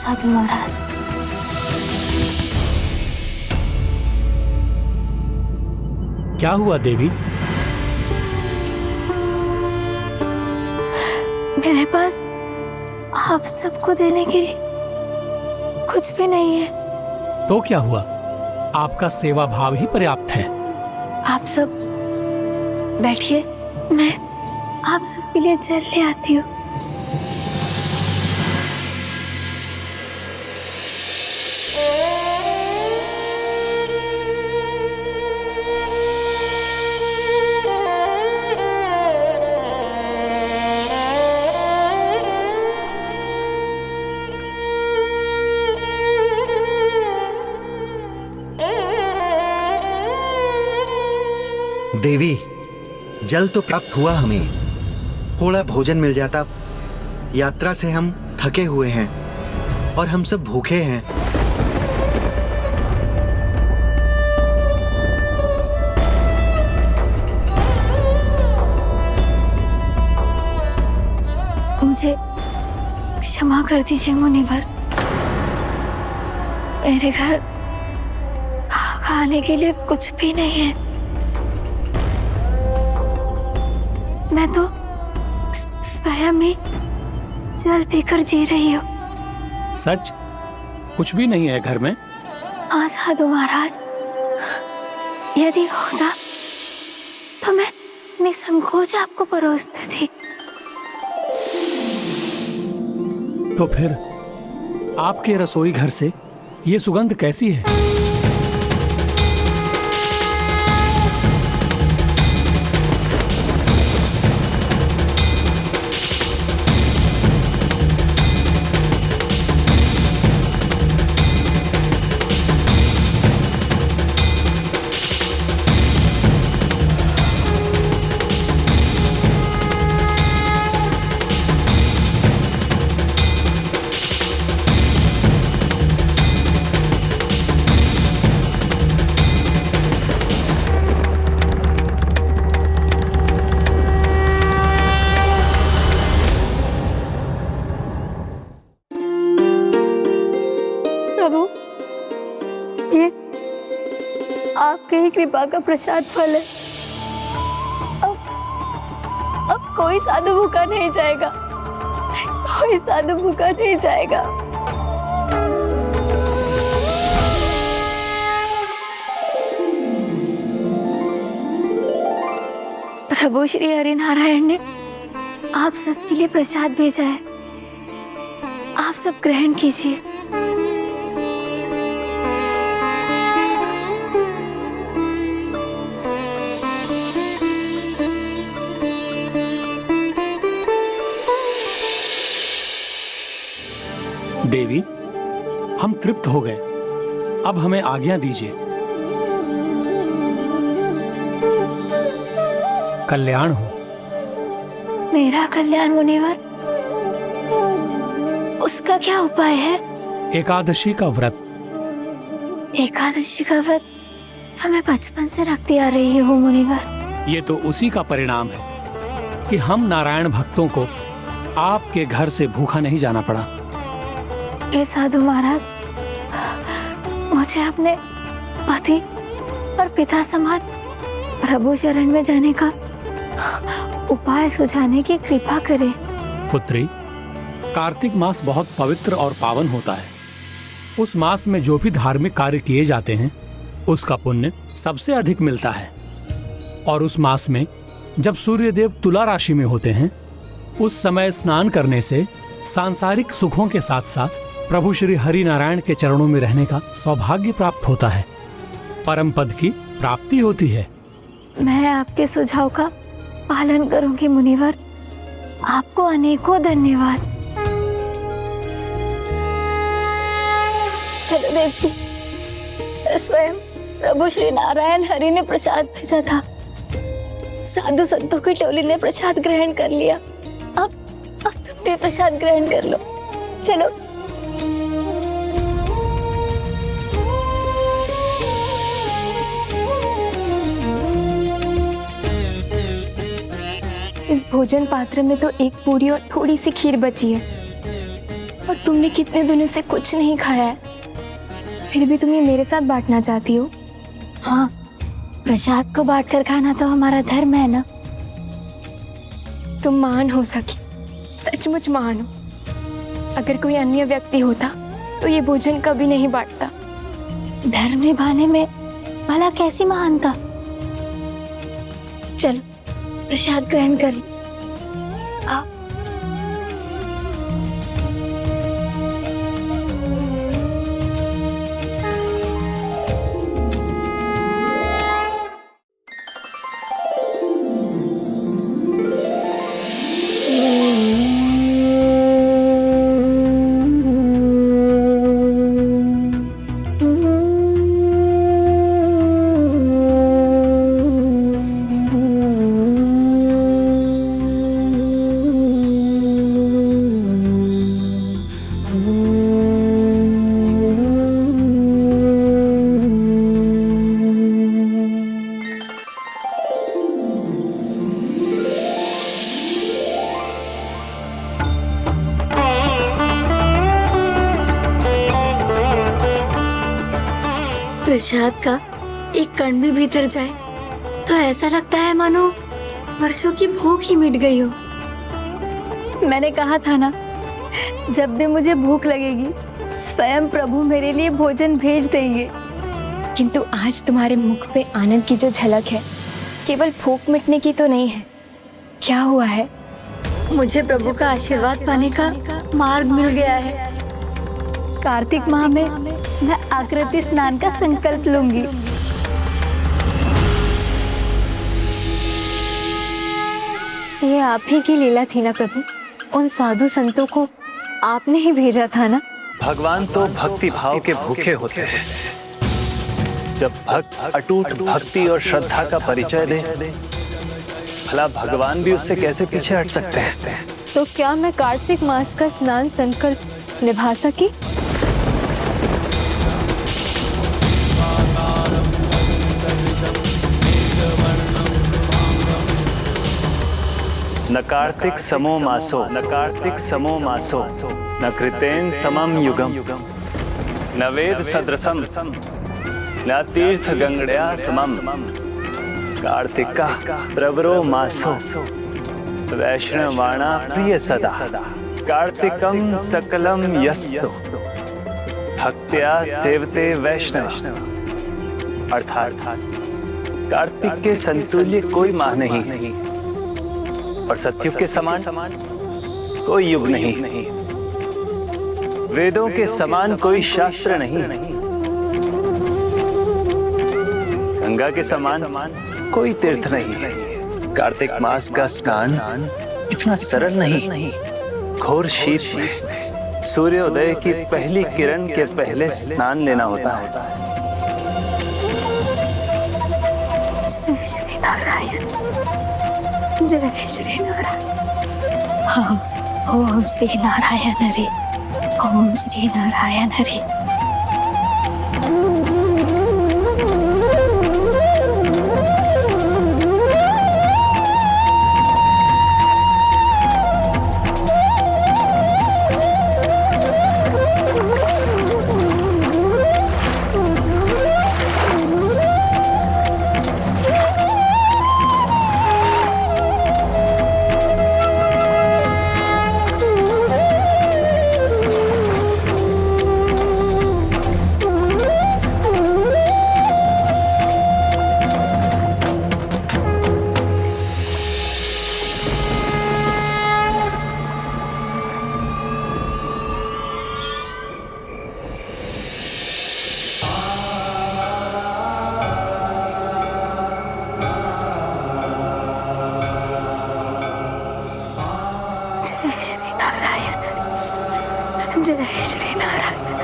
साधु महाराज। क्या हुआ देवी? मेरे पास आप सबको देने के लिए कुछ भी नहीं है। तो क्या हुआ? आपका सेवा भाव ही पर्याप्त है। आप सब बैठिए, मैं आप सबके लिए जल ले आती हूँ। देवी, जल तो प्राप्त हुआ, हमें थोड़ा भोजन मिल जाता। यात्रा से हम थके हुए हैं और हम सब भूखे हैं। मुझे क्षमा कर दीजिए मुनिवर, मेरे घर खाने के लिए कुछ भी नहीं है। मैं तो स्वयं ही जल पीकर जी रही हूँ। सच? कुछ भी नहीं है घर में? हाँ साधु महाराज, यदि होता तो मैं निसंकोच आपको परोसती थी। तो फिर आपके रसोई घर से ये सुगंध कैसी है? प्रभु, ये आपकी ही कृपा का प्रसाद फल है। अब कोई साधु भूखा नहीं जाएगा, कोई साधु भूखा नहीं जाएगा। प्रभु श्री हरिनारायण ने आप सबके लिए प्रसाद भेजा है, आप सब ग्रहण कीजिए। देवी, हम तृप्त हो गए, अब हमें आज्ञा दीजिए। कल्याण हो। मेरा कल्याण मुनिवर, उसका क्या उपाय है? एकादशी का व्रत। एकादशी का व्रत तो मैं बचपन से रखती आ रही हूँ मुनिवर। ये तो उसी का परिणाम है कि हम नारायण भक्तों को आपके घर से भूखा नहीं जाना पड़ा। हे साधु महाराज, मुझे अपने पति और पिता समान प्रभु शरण में जाने का उपाय सुझाने की कृपा करें। पुत्री, कार्तिक मास बहुत पवित्र और पावन होता है। उस मास में जो भी धार्मिक कार्य किए जाते हैं उसका पुण्य सबसे अधिक मिलता है। और उस मास में जब सूर्यदेव तुला राशि में होते हैं, उस समय स्नान करने से सांसारिक सुखों के साथ साथ प्रभु श्री हरि नारायण के चरणों में रहने का सौभाग्य प्राप्त होता है, परम पद की प्राप्ति होती है। मैं आपके सुझाव का पालन करूंगी मुनिवर। आपको अनेकों धन्यवाद। चलो देवती, स्वयं प्रभु श्री नारायण हरि ने प्रसाद भेजा था, साधु संतों की टोली ने प्रसाद ग्रहण कर लिया। अब तुम भी प्रसाद ग्रहण कर लो। चलो। इस भोजन पात्र में तो एक पूरी और थोड़ी सी खीर बची है, और तुम तुमने कितने दिनों से कुछ नहीं खाया है, फिर भी तुम ये मेरे साथ बांटना चाहती हो? हाँ, प्रसाद को बांटकर खाना तो हमारा धर्म है ना। तुम महान हो सखी, सचमुच महान हो। अगर कोई अन्य व्यक्ति होता तो ये भोजन कभी नहीं बांटता। धर्म निभाने में भला कैसी महानता। चल प्रसाद ग्रहण कर लो। आओ। प्रसाद का एक कण भी भीतर जाए तो ऐसा लगता है मानो वर्षों की भूख ही मिट गई हो। मैंने कहा था ना, जब भी मुझे भूख लगेगी स्वयं प्रभु मेरे लिए भोजन भेज देंगे। किंतु आज तुम्हारे मुख पे आनंद की जो झलक है, केवल भूख मिटने की तो नहीं है। क्या हुआ है? मुझे प्रभु का आशीर्वाद पाने का मार्ग मिल गया है। कार्तिक माह में मैं आकृति स्नान का संकल्प लूंगी। ये आप ही की लीला थी ना प्रभु? उन साधु संतों को आपने ही भेजा था ना? भगवान तो भक्ति भाव के भूखे होते हैं। जब भक्त अटूट भक्ति और श्रद्धा का परिचय दे, भला भगवान भी उससे कैसे पीछे हट सकते हैं? तो क्या मैं कार्तिक मास का स्नान संकल्प निभा सकी? न कार्तिक समो मासो, न कार्तिक समो मासो, न कृतेन समम युगम, न वेद सदृशम, न तीर्थ गंगड़या समम। कार्तिका प्रवरो मासो, वैष्णवाणा प्रिय सदा। कार्तिकम सकलम यस्तु, भक्त्या सेवते वैष्णव। अर्थात कार्तिक के संतुल्य कोई माह नहीं और सत्युग के समान कोई युग नहीं। वेदों के समान कोई शास्त्र नहीं। गंगा के समान कोई तीर्थ नहीं। कार्तिक मास का स्नान इतना सरल नहीं। घोर शीत में सूर्योदय की पहली किरण के पहले स्नान लेना होता है। जय श्री नारायण, जय श्री नारायण। हाँ, ओम श्री नारायण हरि, ओम श्री नारायण हरि। जय श्री नारायण, जय श्री नारायण।